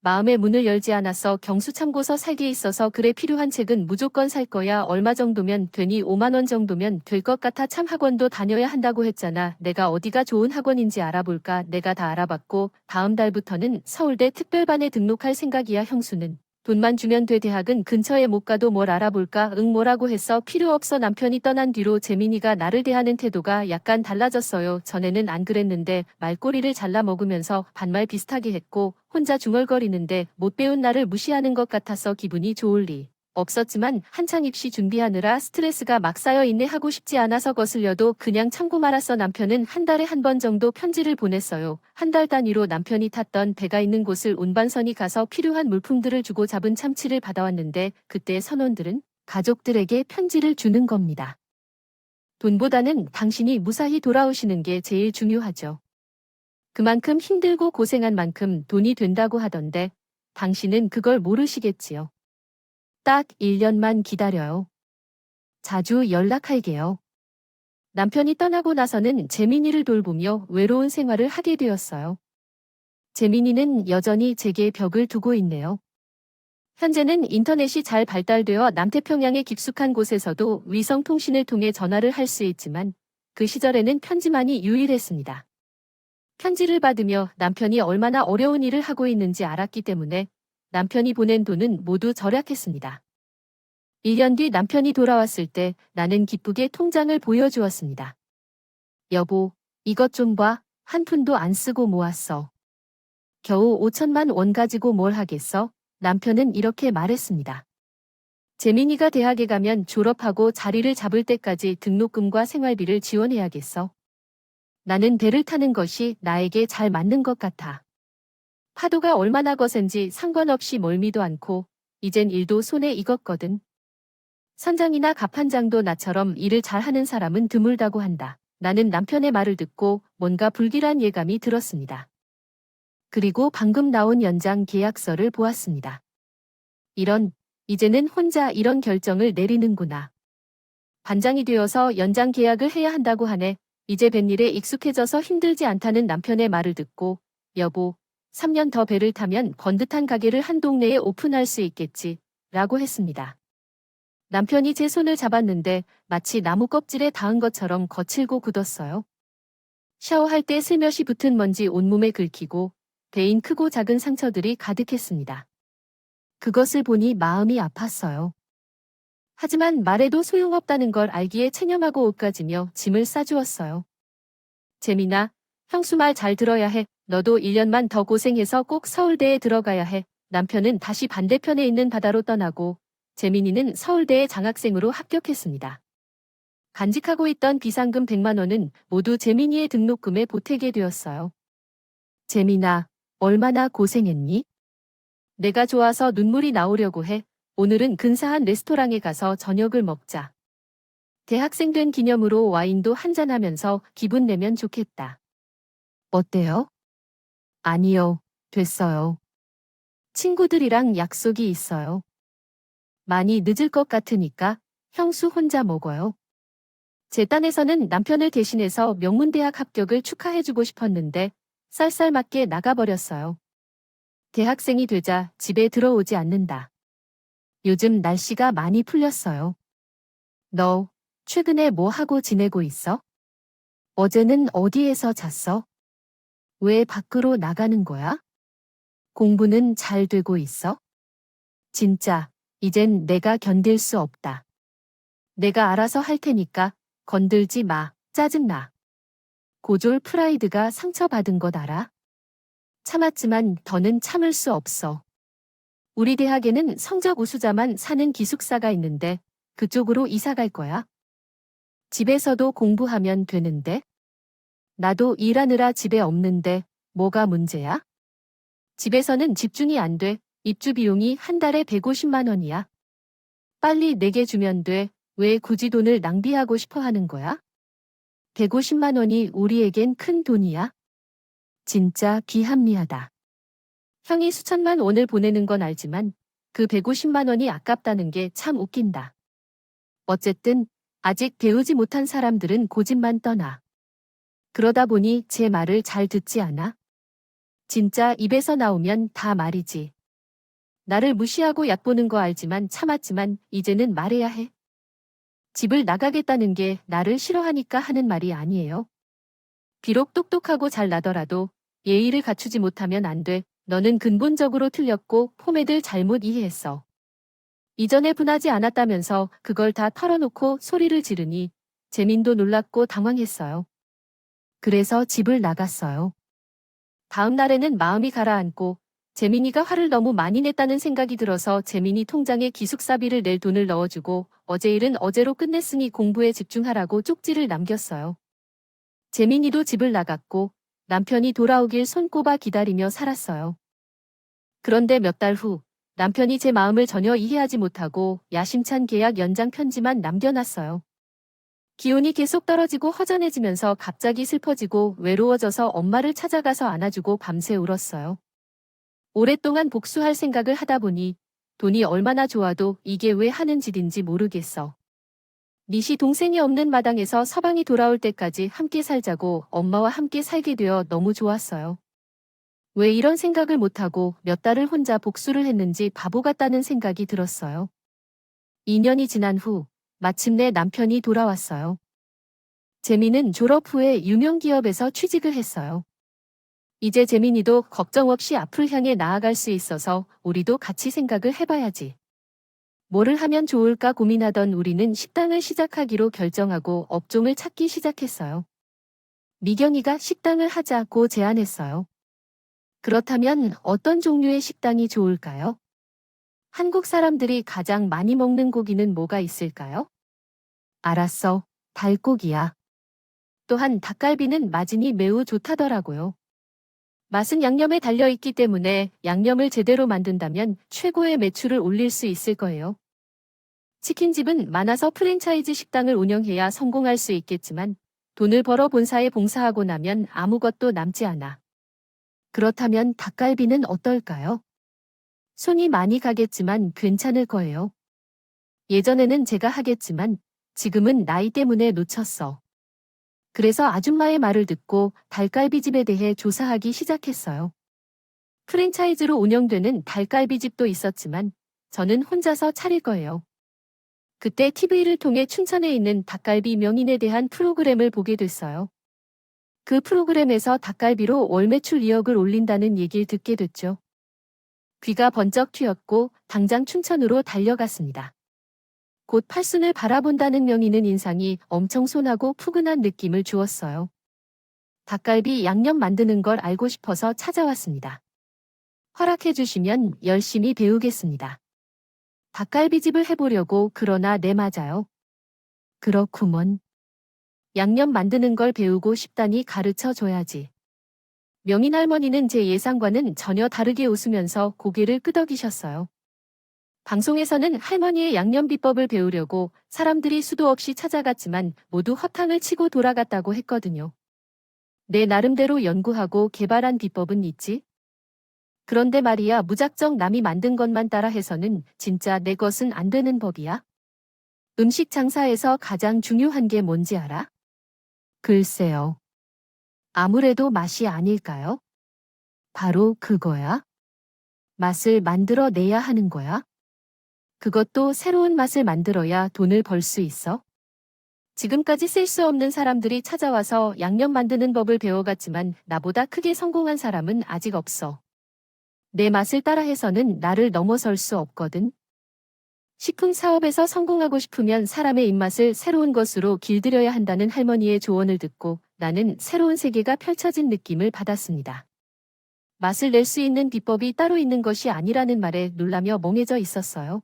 마음의 문을 열지 않아서 경수참고서 살게 있어서 글에 필요한 책은 무조건 살 거야. 얼마 정도면 되니 5만 원 정도면 될 것 같아. 참 학원도 다녀야 한다고 했잖아. 내가 어디가 좋은 학원인지 알아볼까. 내가 다 알아봤고 다음 달부터는 서울대 특별반에 등록할 생각이야. 형수는 돈만 주면 돼. 대학은 근처에 못 가도 뭘 알아볼까? 응, 뭐라고 했어? 필요 없어. 남편이 떠난 뒤로 재민이가 나를 대하는 태도가 약간 달라졌어요. 전에는 안 그랬는데 말꼬리를 잘라 먹으면서 반말 비슷하게 했고 혼자 중얼거리는데 못 배운 나를 무시하는 것 같아서 기분이 좋을 리 없었지만 한창 입시 준비하느라 스트레스가 막 쌓여 있네. 하고 싶지 않아서 거슬려도 그냥 참고 말았어. 남편은 한 달에 한 번 정도 편지를 보냈어요. 한 달 단위로 남편이 탔던 배가 있는 곳을 운반선이 가서 필요한 물품들을 주고 잡은 참치를 받아왔는데 그때 선원들은 가족들에게 편지를 주는 겁니다. 돈보다는 당신이 무사히 돌아오시는 게 제일 중요하죠. 그만큼 힘들고 고생한 만큼 돈이 된다고 하던데 당신은 그걸 모르시겠지요. 딱 1년만 기다려요. 자주 연락할게요. 남편이 떠나고 나서는 재민이를 돌보며 외로운 생활을 하게 되었어요. 재민이는 여전히 제게 벽을 두고 있네요. 현재는 인터넷이 잘 발달되어 남태평양의 깊숙한 곳에서도 위성통신을 통해 전화를 할 수 있지만 그 시절에는 편지만이 유일했습니다. 편지를 받으며 남편이 얼마나 어려운 일을 하고 있는지 알았기 때문에 남편이 보낸 돈은 모두 절약했습니다. 1년 뒤 남편이 돌아왔을 때 나는 기쁘게 통장을 보여주었습니다. 여보, 이것 좀 봐. 한 푼도 안 쓰고 모았어. 겨우 5천만 원 가지고 뭘 하겠어? 남편은 이렇게 말했습니다. 재민이가 대학에 가면 졸업하고 자리를 잡을 때까지 등록금과 생활비를 지원해야겠어. 나는 배를 타는 것이 나에게 잘 맞는 것 같아. 파도가 얼마나 거센지 상관없이 멀미도 않고 이젠 일도 손에 익었거든. 선장이나 갑판장도 나처럼 일을 잘하는 사람은 드물다고 한다. 나는 남편의 말을 듣고 뭔가 불길한 예감이 들었습니다. 그리고 방금 나온 연장 계약서를 보았습니다. 이제는 혼자 이런 결정을 내리는구나. 반장이 되어서 연장 계약을 해야 한다고 하네. 이제 뱃일에 익숙해져서 힘들지 않다는 남편의 말을 듣고 여보, 3년 더 배를 타면 번듯한 가게를 한 동네에 오픈할 수 있겠지. 라고 했습니다. 남편이 제 손을 잡았는데 마치 나무 껍질에 닿은 것처럼 거칠고 굳었어요. 샤워할 때 슬며시 붙은 먼지 온몸에 긁히고 배인 크고 작은 상처들이 가득했습니다. 그것을 보니 마음이 아팠어요. 하지만 말해도 소용없다는 걸 알기에 체념하고 옷가지며 짐을 싸주었어요. 재민아, 형수 말 잘 들어야 해. 너도 1년만 더 고생해서 꼭 서울대에 들어가야 해. 남편은 다시 반대편에 있는 바다로 떠나고 재민이는 서울대에 장학생으로 합격했습니다. 간직하고 있던 비상금 100만 원은 모두 재민이의 등록금에 보태게 되었어요. 재민아, 얼마나 고생했니? 내가 좋아서 눈물이 나오려고 해. 오늘은 근사한 레스토랑에 가서 저녁을 먹자. 대학생 된 기념으로 와인도 한잔하면서 기분 내면 좋겠다. 어때요? 아니요, 됐어요. 친구들이랑 약속이 있어요. 많이 늦을 것 같으니까 형수 혼자 먹어요. 제 딴에서는 남편을 대신해서 명문대학 합격을 축하해주고 싶었는데 쌀쌀맞게 나가버렸어요. 대학생이 되자 집에 들어오지 않는다. 요즘 날씨가 많이 풀렸어요. 너 최근에 뭐 하고 지내고 있어? 어제는 어디에서 잤어? 왜 밖으로 나가는 거야? 공부는 잘 되고 있어? 진짜, 이젠 내가 견딜 수 없다. 내가 알아서 할 테니까 건들지 마. 짜증나. 고졸 프라이드가 상처받은 것 알아? 참았지만 더는 참을 수 없어. 우리 대학에는 성적 우수자만 사는 기숙사가 있는데 그쪽으로 이사 갈 거야. 집에서도 공부하면 되는데? 나도 일하느라 집에 없는데 뭐가 문제야? 집에서는 집중이 안 돼. 입주 비용이 한 달에 150만 원이야. 빨리 내게 주면 돼. 왜 굳이 돈을 낭비하고 싶어 하는 거야? 150만 원이 우리에겐 큰 돈이야. 진짜 귀합리하다. 형이 수천만 원을 보내는 건 알지만 그 150만 원이 아깝다는 게 참 웃긴다. 어쨌든 아직 배우지 못한 사람들은 고집만 떠나. 그러다 보니 제 말을 잘 듣지 않아? 진짜 입에서 나오면 다 말이지. 나를 무시하고 얕보는 거 알지만 참았지만 이제는 말해야 해. 집을 나가겠다는 게 나를 싫어하니까 하는 말이 아니에요. 비록 똑똑하고 잘 나더라도 예의를 갖추지 못하면 안 돼. 너는 근본적으로 틀렸고 포맷을 잘못 이해했어. 이전에 분하지 않았다면서 그걸 다 털어놓고 소리를 지르니 재민도 놀랐고 당황했어요. 그래서 집을 나갔어요. 다음 날에는 마음이 가라앉고 재민이가 화를 너무 많이 냈다는 생각이 들어서 재민이 통장에 기숙사비를 낼 돈을 넣어주고 어제 일은 어제로 끝냈으니 공부에 집중하라고 쪽지를 남겼어요. 재민이도 집을 나갔고 남편이 돌아오길 손꼽아 기다리며 살았어요. 그런데 몇 달 후 남편이 제 마음을 전혀 이해하지 못하고 야심찬 계약 연장 편지만 남겨놨어요. 기운이 계속 떨어지고 허전해지면서 갑자기 슬퍼지고 외로워져서 엄마를 찾아가서 안아주고 밤새 울었어요. 오랫동안 복수할 생각을 하다 보니 돈이 얼마나 좋아도 이게 왜 하는 짓인지 모르겠어. 니시 동생이 없는 마당에서 서방이 돌아올 때까지 함께 살자고 엄마와 함께 살게 되어 너무 좋았어요. 왜 이런 생각을 못하고 몇 달을 혼자 복수를 했는지 바보 같다는 생각이 들었어요. 2년이 지난 후 마침내 남편이 돌아왔어요. 재민은 졸업 후에 유명 기업에서 취직을 했어요. 이제 재민이도 걱정 없이 앞을 향해 나아갈 수 있어서 우리도 같이 생각을 해봐야지. 뭐를 하면 좋을까 고민하던 우리는 식당을 시작하기로 결정하고 업종을 찾기 시작했어요. 미경이가 식당을 하자고 제안했어요. 그렇다면 어떤 종류의 식당이 좋을까요? 한국 사람들이 가장 많이 먹는 고기는 뭐가 있을까요? 알았어. 닭고기야. 또한 닭갈비는 마진이 매우 좋다더라고요. 맛은 양념에 달려있기 때문에 양념을 제대로 만든다면 최고의 매출을 올릴 수 있을 거예요. 치킨집은 많아서 프랜차이즈 식당을 운영해야 성공할 수 있겠지만 돈을 벌어 본사에 봉사하고 나면 아무것도 남지 않아. 그렇다면 닭갈비는 어떨까요? 손이 많이 가겠지만 괜찮을 거예요. 예전에는 제가 하겠지만 지금은 나이 때문에 놓쳤어. 그래서 아줌마의 말을 듣고 닭갈비집에 대해 조사하기 시작했어요. 프랜차이즈로 운영되는 닭갈비집도 있었지만 저는 혼자서 차릴 거예요. 그때 TV를 통해 춘천에 있는 닭갈비 명인에 대한 프로그램을 보게 됐어요. 그 프로그램에서 닭갈비로 월 매출 2억을 올린다는 얘기를 듣게 됐죠. 귀가 번쩍 트였고 당장 춘천으로 달려갔습니다. 곧 팔순을 바라본다는 명의는 인상이 엄청 손하고 푸근한 느낌을 주었어요. 닭갈비 양념 만드는 걸 알고 싶어서 찾아왔습니다. 허락해 주시면 열심히 배우겠습니다. 닭갈비집을 해보려고. 그러나 네, 맞아요. 그렇구먼. 양념 만드는 걸 배우고 싶다니 가르쳐 줘야지. 명인 할머니는 제 예상과는 전혀 다르게 웃으면서 고개를 끄덕이셨어요. 방송에서는 할머니의 양념 비법을 배우려고 사람들이 수도 없이 찾아갔지만 모두 허탕을 치고 돌아갔다고 했거든요. 내 나름대로 연구하고 개발한 비법은 있지? 그런데 말이야, 무작정 남이 만든 것만 따라 해서는 진짜 내 것은 안 되는 법이야. 음식 장사에서 가장 중요한 게 뭔지 알아? 글쎄요. 아무래도 맛이 아닐까요? 바로 그거야. 맛을 만들어 내야 하는 거야. 그것도 새로운 맛을 만들어야 돈을 벌 수 있어. 지금까지 쓸 수 없는 사람들이 찾아와서 양념 만드는 법을 배워갔지만 나보다 크게 성공한 사람은 아직 없어. 내 맛을 따라해서는 나를 넘어설 수 없거든. 식품 사업에서 성공하고 싶으면 사람의 입맛을 새로운 것으로 길들여야 한다는 할머니의 조언을 듣고 나는 새로운 세계가 펼쳐진 느낌을 받았습니다. 맛을 낼 수 있는 비법이 따로 있는 것이 아니라는 말에 놀라며 멍해져 있었어요.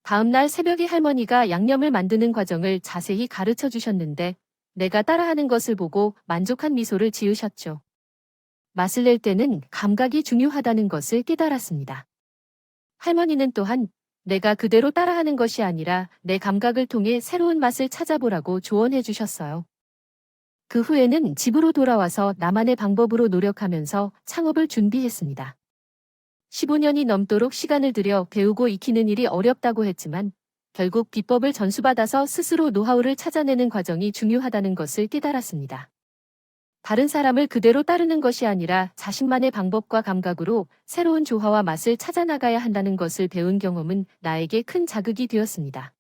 다음 날 새벽에 할머니가 양념을 만드는 과정을 자세히 가르쳐 주셨는데 내가 따라하는 것을 보고 만족한 미소를 지으셨죠. 맛을 낼 때는 감각이 중요하다는 것을 깨달았습니다. 할머니는 또한 내가 그대로 따라하는 것이 아니라 내 감각을 통해 새로운 맛을 찾아보라고 조언해 주셨어요. 그 후에는 집으로 돌아와서 나만의 방법으로 노력하면서 창업을 준비했습니다. 15년이 넘도록 시간을 들여 배우고 익히는 일이 어렵다고 했지만 결국 비법을 전수받아서 스스로 노하우를 찾아내는 과정이 중요하다는 것을 깨달았습니다. 다른 사람을 그대로 따르는 것이 아니라 자신만의 방법과 감각으로 새로운 조화와 맛을 찾아나가야 한다는 것을 배운 경험은 나에게 큰 자극이 되었습니다.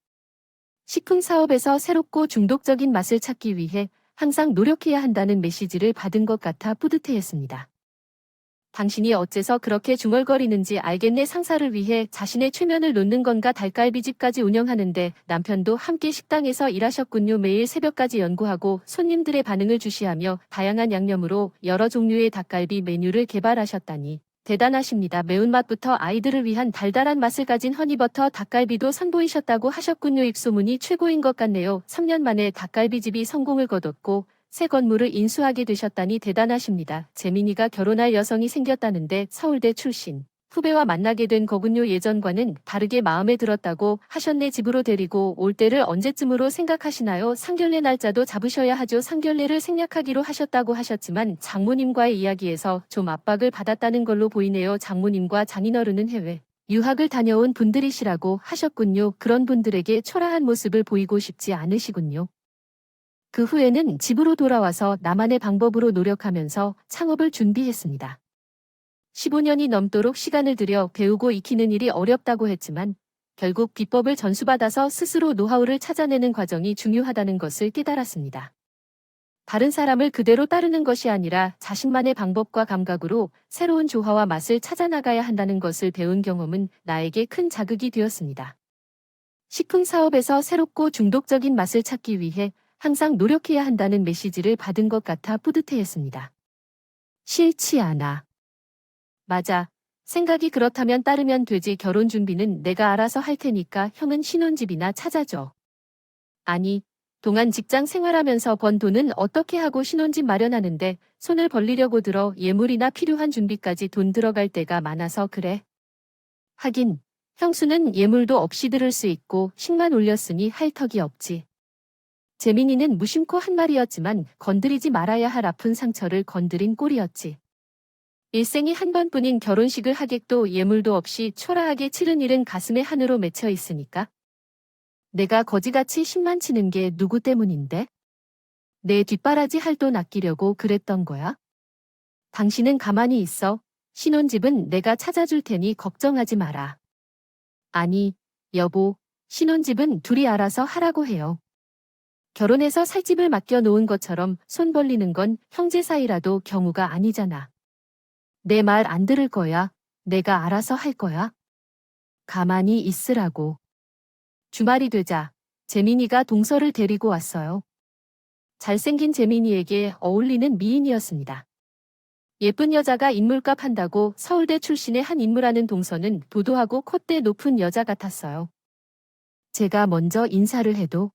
식품 사업에서 새롭고 중독적인 맛을 찾기 위해 항상 노력해야 한다는 메시지를 받은 것 같아 뿌듯해했습니다. 당신이 어째서 그렇게 중얼거리는지 알겠네. 상사를 위해 자신의 최면을 놓는 건가. 닭갈비집까지 운영하는데 남편도 함께 식당에서 일하셨군요. 매일 새벽까지 연구하고 손님들의 반응을 주시하며 다양한 양념으로 여러 종류의 닭갈비 메뉴를 개발하셨다니 대단하십니다. 매운맛부터 아이들을 위한 달달한 맛을 가진 허니버터 닭갈비도 선보이셨다고 하셨군요. 입소문이 최고인 것 같네요. 3년 만에 닭갈비집이 성공을 거뒀고 새 건물을 인수하게 되셨다니 대단하십니다. 재민이가 결혼할 여성이 생겼다는데 서울대 출신 후배와 만나게 된 거군요. 예전과는 다르게 마음에 들었다고 하셨네. 집으로 데리고 올 때를 언제쯤으로 생각하시나요? 상견례 날짜도 잡으셔야 하죠. 상견례를 생략하기로 하셨다고 하셨지만 장모님과의 이야기에서 좀 압박을 받았다는 걸로 보이네요. 장모님과 장인어른은 해외 유학을 다녀온 분들이시라고 하셨군요. 그런 분들에게 초라한 모습을 보이고 싶지 않으시군요. 그 후에는 집으로 돌아와서 나만의 방법으로 노력하면서 창업을 준비했습니다. 15년이 넘도록 시간을 들여 배우고 익히는 일이 어렵다고 했지만 결국 비법을 전수받아서 스스로 노하우를 찾아내는 과정이 중요하다는 것을 깨달았습니다. 다른 사람을 그대로 따르는 것이 아니라 자신만의 방법과 감각으로 새로운 조화와 맛을 찾아나가야 한다는 것을 배운 경험은 나에게 큰 자극이 되었습니다. 식품 사업에서 새롭고 중독적인 맛을 찾기 위해 항상 노력해야 한다는 메시지를 받은 것 같아 뿌듯해했습니다. 싫지 않아. 맞아. 생각이 그렇다면 따르면 되지. 결혼 준비는 내가 알아서 할 테니까 형은 신혼집이나 찾아줘. 아니, 동안 직장 생활하면서 번 돈은 어떻게 하고 신혼집 마련하는데 손을 벌리려고 들어 예물이나 필요한 준비까지 돈 들어갈 때가 많아서 그래. 하긴, 형수는 예물도 없이 들을 수 있고 식만 올렸으니 할 턱이 없지. 재민이는 무심코 한 말이었지만 건드리지 말아야 할 아픈 상처를 건드린 꼴이었지. 일생이 한 번뿐인 결혼식을 하객도 예물도 없이 초라하게 치른 일은 가슴에 한으로 맺혀 있으니까. 내가 거지같이 10만 치는 게 누구 때문인데? 내 뒷바라지 할 돈 아끼려고 그랬던 거야? 당신은 가만히 있어. 신혼집은 내가 찾아줄 테니 걱정하지 마라. 아니, 여보, 신혼집은 둘이 알아서 하라고 해요. 결혼해서 살 집을 맡겨놓은 것처럼 손 벌리는 건 형제 사이라도 경우가 아니잖아. 내 말 안 들을 거야. 내가 알아서 할 거야. 가만히 있으라고. 주말이 되자 재민이가 동서를 데리고 왔어요. 잘생긴 재민이에게 어울리는 미인이었습니다. 예쁜 여자가 인물값 한다고 서울대 출신의 한 인물하는 동서는 도도하고 콧대 높은 여자 같았어요. 제가 먼저 인사를 해도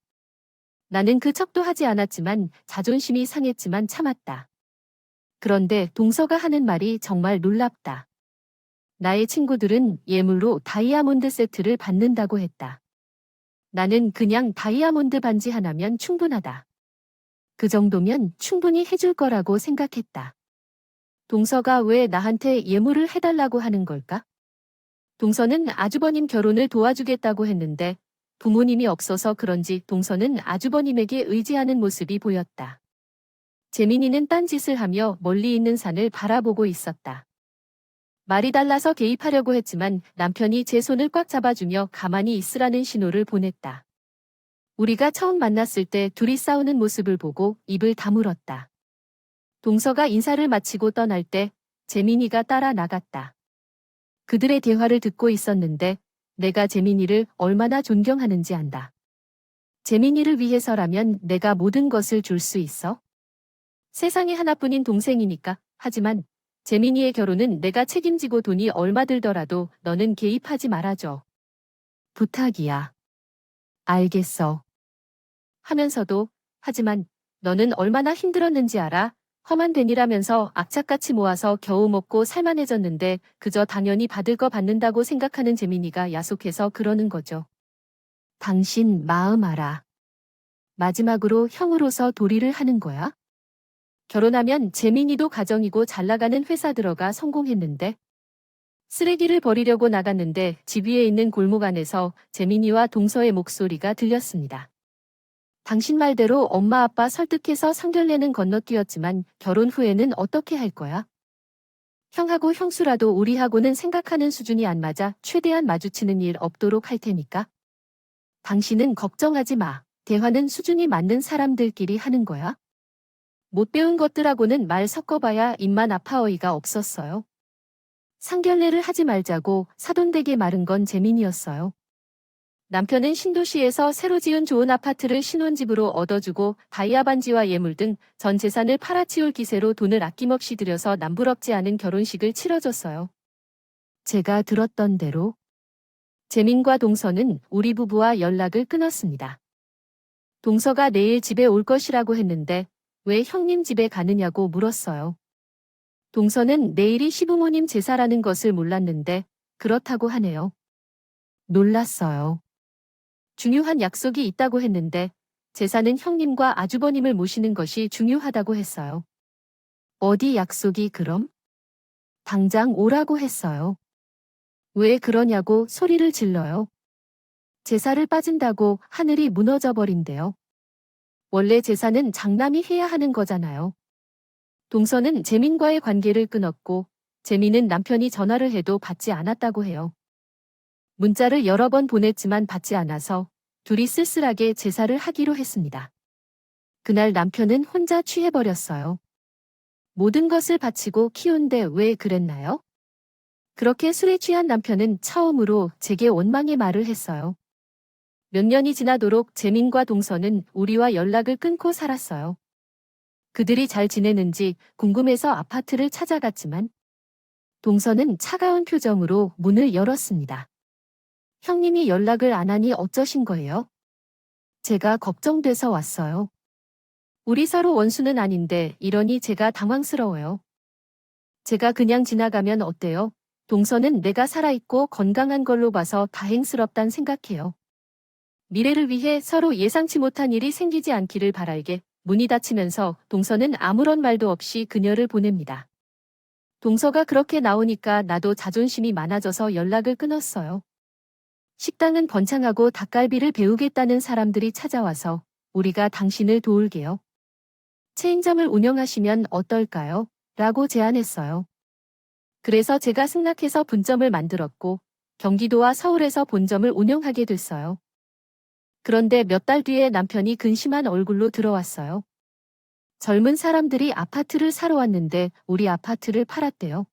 나는 그 척도 하지 않았지만 자존심이 상했지만 참았다. 그런데 동서가 하는 말이 정말 놀랍다. 나의 친구들은 예물로 다이아몬드 세트를 받는다고 했다. 나는 그냥 다이아몬드 반지 하나면 충분하다. 그 정도면 충분히 해줄 거라고 생각했다. 동서가 왜 나한테 예물을 해달라고 하는 걸까? 동서는 아주버님 결혼을 도와주겠다고 했는데 부모님이 없어서 그런지 동서는 아주버님에게 의지하는 모습이 보였다. 재민이는 딴짓을 하며 멀리 있는 산을 바라보고 있었다. 말이 달라서 개입하려고 했지만 남편이 제 손을 꽉 잡아주며 가만히 있으라는 신호를 보냈다. 우리가 처음 만났을 때 둘이 싸우는 모습을 보고 입을 다물었다. 동서가 인사를 마치고 떠날 때 재민이가 따라 나갔다. 그들의 대화를 듣고 있었는데 내가 재민이를 얼마나 존경하는지 안다. 재민이를 위해서라면 내가 모든 것을 줄 수 있어? 세상에 하나뿐인 동생이니까. 하지만 재민이의 결혼은 내가 책임지고 돈이 얼마 들더라도 너는 개입하지 말아줘. 부탁이야. 알겠어. 하면서도 하지만 너는 얼마나 힘들었는지 알아? 험한 괜이라면서 악착같이 모아서 겨우 먹고 살만해졌는데 그저 당연히 받을 거 받는다고 생각하는 재민이가 야속해서 그러는 거죠. 당신 마음 알아. 마지막으로 형으로서 도리를 하는 거야? 결혼하면 재민이도 가정이고 잘나가는 회사 들어가 성공했는데 쓰레기를 버리려고 나갔는데 집 위에 있는 골목 안에서 재민이와 동서의 목소리가 들렸습니다. 당신 말대로 엄마 아빠 설득해서 상견례는 건너뛰었지만 결혼 후에는 어떻게 할 거야? 형하고 형수라도 우리하고는 생각하는 수준이 안 맞아 최대한 마주치는 일 없도록 할 테니까. 당신은 걱정하지 마. 대화는 수준이 맞는 사람들끼리 하는 거야. 못 배운 것들하고는 말 섞어봐야 입만 아파 어이가 없었어요. 상견례를 하지 말자고 사돈되게 말은 건 재민이었어요. 남편은 신도시에서 새로 지은 좋은 아파트를 신혼집으로 얻어주고 다이아 반지와 예물 등 전 재산을 팔아치울 기세로 돈을 아낌없이 들여서 남부럽지 않은 결혼식을 치러줬어요. 제가 들었던 대로 재민과 동서는 우리 부부와 연락을 끊었습니다. 동서가 내일 집에 올 것이라고 했는데 왜 형님 집에 가느냐고 물었어요. 동서는 내일이 시부모님 제사라는 것을 몰랐는데 그렇다고 하네요. 놀랐어요. 중요한 약속이 있다고 했는데 제사는 형님과 아주버님을 모시는 것이 중요하다고 했어요. 어디 약속이 그럼? 당장 오라고 했어요. 왜 그러냐고 소리를 질러요. 제사를 빠진다고 하늘이 무너져 버린대요. 원래 제사는 장남이 해야 하는 거잖아요. 동서는 재민과의 관계를 끊었고 재민은 남편이 전화를 해도 받지 않았다고 해요. 문자를 여러 번 보냈지만 받지 않아서 둘이 쓸쓸하게 제사를 하기로 했습니다. 그날 남편은 혼자 취해버렸어요. 모든 것을 바치고 키운데 왜 그랬나요? 그렇게 술에 취한 남편은 처음으로 제게 원망의 말을 했어요. 몇 년이 지나도록 재민과 동서는 우리와 연락을 끊고 살았어요. 그들이 잘 지내는지 궁금해서 아파트를 찾아갔지만 동서는 차가운 표정으로 문을 열었습니다. 형님이 연락을 안 하니 어쩌신 거예요? 제가 걱정돼서 왔어요. 우리 서로 원수는 아닌데 이러니 제가 당황스러워요. 제가 그냥 지나가면 어때요? 동서는 내가 살아있고 건강한 걸로 봐서 다행스럽단 생각해요. 미래를 위해 서로 예상치 못한 일이 생기지 않기를 바랄게. 문이 닫히면서 동서는 아무런 말도 없이 그녀를 보냅니다. 동서가 그렇게 나오니까 나도 자존심이 많아져서 연락을 끊었어요. 식당은 번창하고 닭갈비를 배우겠다는 사람들이 찾아와서 우리가 당신을 도울게요. 체인점을 운영하시면 어떨까요? 라고 제안했어요. 그래서 제가 승낙해서 분점을 만들었고 경기도와 서울에서 본점을 운영하게 됐어요. 그런데 몇 달 뒤에 남편이 근심한 얼굴로 들어왔어요. 젊은 사람들이 아파트를 사러 왔는데 우리 아파트를 팔았대요.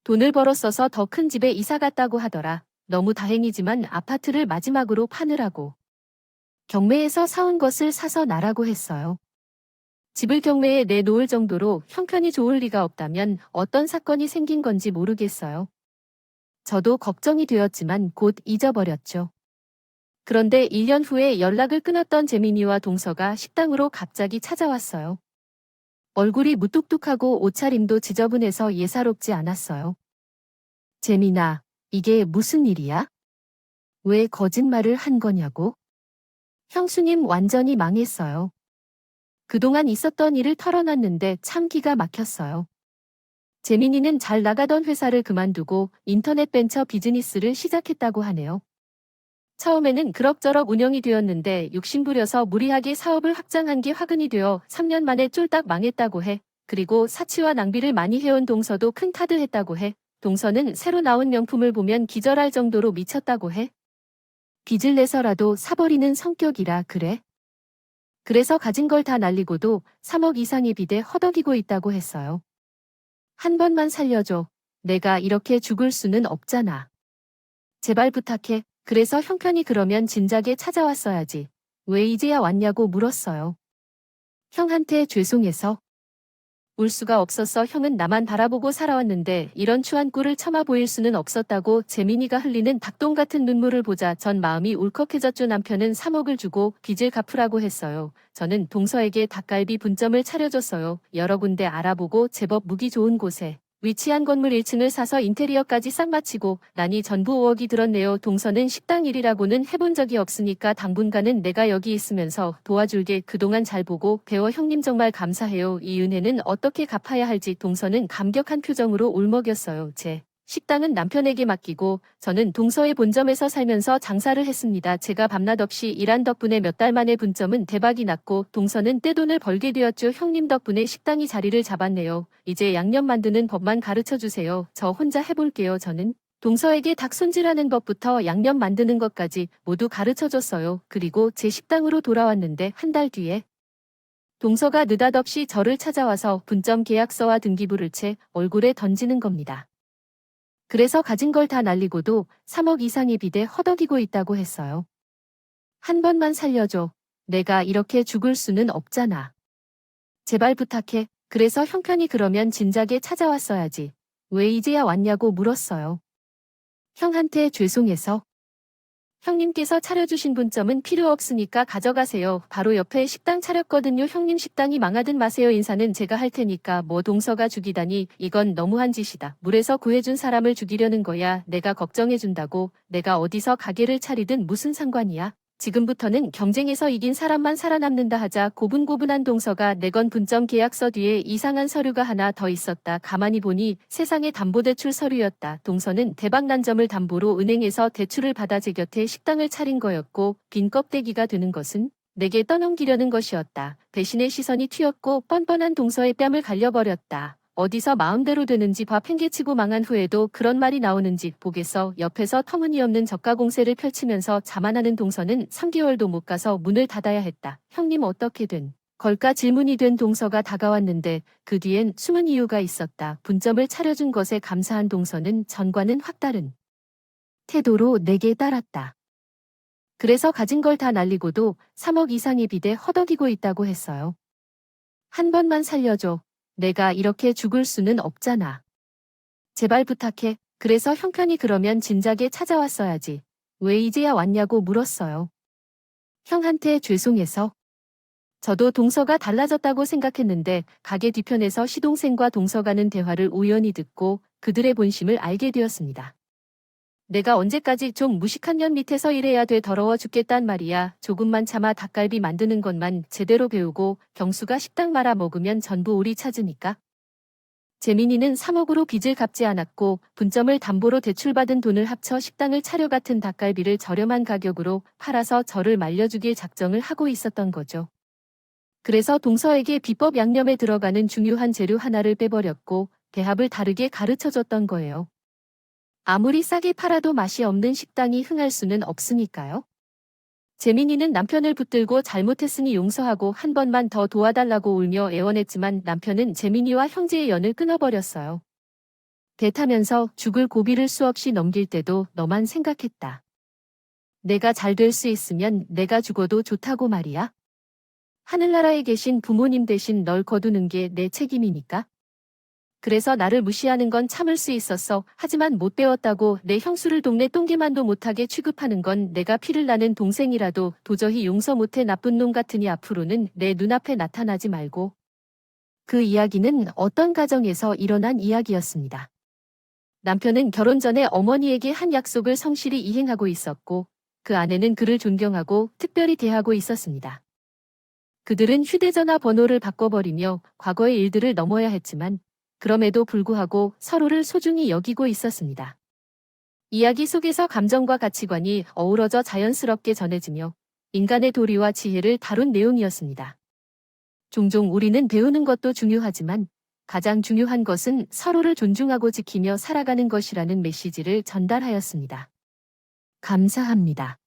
돈을 벌어 써서 더 큰 집에 이사 갔다고 하더라. 너무 다행이지만 아파트를 마지막으로 파느라고. 경매에서 사온 것을 사서 나라고 했어요. 집을 경매에 내놓을 정도로 형편이 좋을 리가 없다면 어떤 사건이 생긴 건지 모르겠어요. 저도 걱정이 되었지만 곧 잊어버렸죠. 그런데 1년 후에 연락을 끊었던 재민이와 동서가 식당으로 갑자기 찾아왔어요. 얼굴이 무뚝뚝하고 옷차림도 지저분해서 예사롭지 않았어요. 재민아, 이게 무슨 일이야? 왜 거짓말을 한 거냐고? 형수님 완전히 망했어요. 그동안 있었던 일을 털어놨는데 참 기가 막혔어요. 재민이는 잘 나가던 회사를 그만두고 인터넷 벤처 비즈니스를 시작했다고 하네요. 처음에는 그럭저럭 운영이 되었는데 욕심부려서 무리하게 사업을 확장한 게 화근이 되어 3년 만에 쫄딱 망했다고 해. 그리고 사치와 낭비를 많이 해온 동서도 큰 타드했다고 해. 동서는 새로 나온 명품을 보면 기절할 정도로 미쳤다고 해. 빚을 내서라도 사버리는 성격이라 그래. 그래서 가진 걸 다 날리고도 3억 이상의 빚에 허덕이고 있다고 했어요. 한 번만 살려줘. 내가 이렇게 죽을 수는 없잖아. 제발 부탁해. 그래서 형편이 그러면 진작에 찾아왔어야지. 왜 이제야 왔냐고 물었어요. 형한테 죄송해서. 울 수가 없어서 형은 나만 바라보고 살아왔는데 이런 추한 꼴을 참아 보일 수는 없었다고 재민이가 흘리는 닭똥 같은 눈물을 보자 전 마음이 울컥해졌죠. 남편은 3억을 주고 빚을 갚으라고 했어요. 저는 동서에게 닭갈비 분점을 차려줬어요. 여러 군데 알아보고 제법 무기 좋은 곳에 위치한 건물 1층을 사서 인테리어까지 싹 마치고 나니 전부 5억이 들었네요. 동서는 식당 일이라고는 해본 적이 없으니까 당분간은 내가 여기 있으면서 도와줄게. 그동안 잘 보고 배워. 형님 정말 감사해요. 이 은혜는 어떻게 갚아야 할지. 동서는 감격한 표정으로 울먹였어요. 제 식당은 남편에게 맡기고 저는 동서의 본점에서 살면서 장사를 했습니다. 제가 밤낮 없이 일한 덕분에 몇 달 만에 분점은 대박이 났고 동서는 떼돈을 벌게 되었죠. 형님 덕분에 식당이 자리를 잡았네요. 이제 양념 만드는 법만 가르쳐 주세요. 저 혼자 해볼게요. 저는 동서에게 닭 손질하는 법부터 양념 만드는 것까지 모두 가르쳐 줬어요. 그리고 제 식당으로 돌아왔는데 한 달 뒤에 동서가 느닷없이 저를 찾아와서 분점 계약서와 등기부를 채 얼굴에 던지는 겁니다. 그래서 가진 걸 다 날리고도 3억 이상의 빚에 허덕이고 있다고 했어요. 한 번만 살려줘. 내가 이렇게 죽을 수는 없잖아. 제발 부탁해. 그래서 형편이 그러면 진작에 찾아왔어야지. 왜 이제야 왔냐고 물었어요. 형한테 죄송해서. 형님께서 차려주신 분점은 필요 없으니까 가져가세요. 바로 옆에 식당 차렸거든요. 형님 식당이 망하든 마세요. 인사는 제가 할 테니까 뭐 동서가 죽이다니 이건 너무한 짓이다. 물에서 구해준 사람을 죽이려는 거야. 내가 걱정해준다고. 내가 어디서 가게를 차리든 무슨 상관이야. 지금부터는 경쟁에서 이긴 사람만 살아남는다 하자 고분고분한 동서가 내건 분점 계약서 뒤에 이상한 서류가 하나 더 있었다. 가만히 보니 세상의 담보대출 서류였다. 동서는 대박난 점을 담보로 은행에서 대출을 받아 제 곁에 식당을 차린 거였고 빈 껍데기가 되는 것은 내게 떠넘기려는 것이었다. 배신의 시선이 튀었고 뻔뻔한 동서의 뺨을 갈려버렸다. 어디서 마음대로 되는지 봐. 팽개치고 망한 후에도 그런 말이 나오는지 보겠어. 옆에서 터무니없는 저가 공세를 펼치면서 자만하는 동서는 3개월도 못 가서 문을 닫아야 했다. 형님 어떻게 된 걸까 질문이 된 동서가 다가왔는데 그 뒤엔 숨은 이유가 있었다. 분점을 차려준 것에 감사한 동서는 전과는 확 다른 태도로 내게 따랐다. 그래서 가진 걸 다 날리고도 3억 이상의 빚에 허덕이고 있다고 했어요. 한 번만 살려줘. 내가 이렇게 죽을 수는 없잖아. 제발 부탁해. 그래서 형편이 그러면 진작에 찾아왔어야지. 왜 이제야 왔냐고 물었어요. 형한테 죄송해서. 저도 동서가 달라졌다고 생각했는데 가게 뒤편에서 시동생과 동서가는 대화를 우연히 듣고 그들의 본심을 알게 되었습니다. 내가 언제까지 좀 무식한 년 밑에서 일해야 돼. 더러워 죽겠단 말이야. 조금만 참아. 닭갈비 만드는 것만 제대로 배우고 경수가 식당 말아 먹으면 전부 우리 찾으니까. 재민이는 3억으로 빚을 갚지 않았고 분점을 담보로 대출받은 돈을 합쳐 식당을 차려 같은 닭갈비를 저렴한 가격으로 팔아서 저를 말려주길 작정을 하고 있었던 거죠. 그래서 동서에게 비법 양념에 들어가는 중요한 재료 하나를 빼버렸고 배합을 다르게 가르쳐줬던 거예요. 아무리 싸게 팔아도 맛이 없는 식당이 흥할 수는 없으니까요. 재민이는 남편을 붙들고 잘못했으니 용서하고 한 번만 더 도와달라고 울며 애원했지만 남편은 재민이와 형제의 연을 끊어버렸어요. 배 타면서 죽을 고비를 수없이 넘길 때도 너만 생각했다. 내가 잘 될 수 있으면 내가 죽어도 좋다고 말이야. 하늘나라에 계신 부모님 대신 널 거두는 게 내 책임이니까. 그래서 나를 무시하는 건 참을 수 있었어. 하지만 못 배웠다고 내 형수를 동네 똥개만도 못하게 취급하는 건 내가 피를 나는 동생이라도 도저히 용서 못해. 나쁜 놈 같으니 앞으로는 내 눈앞에 나타나지 말고. 그 이야기는 어떤 가정에서 일어난 이야기였습니다. 남편은 결혼 전에 어머니에게 한 약속을 성실히 이행하고 있었고 그 아내는 그를 존경하고 특별히 대하고 있었습니다. 그들은 휴대전화 번호를 바꿔버리며 과거의 일들을 넘어야 했지만 그럼에도 불구하고 서로를 소중히 여기고 있었습니다. 이야기 속에서 감정과 가치관이 어우러져 자연스럽게 전해지며 인간의 도리와 지혜를 다룬 내용이었습니다. 종종 우리는 배우는 것도 중요하지만 가장 중요한 것은 서로를 존중하고 지키며 살아가는 것이라는 메시지를 전달하였습니다. 감사합니다.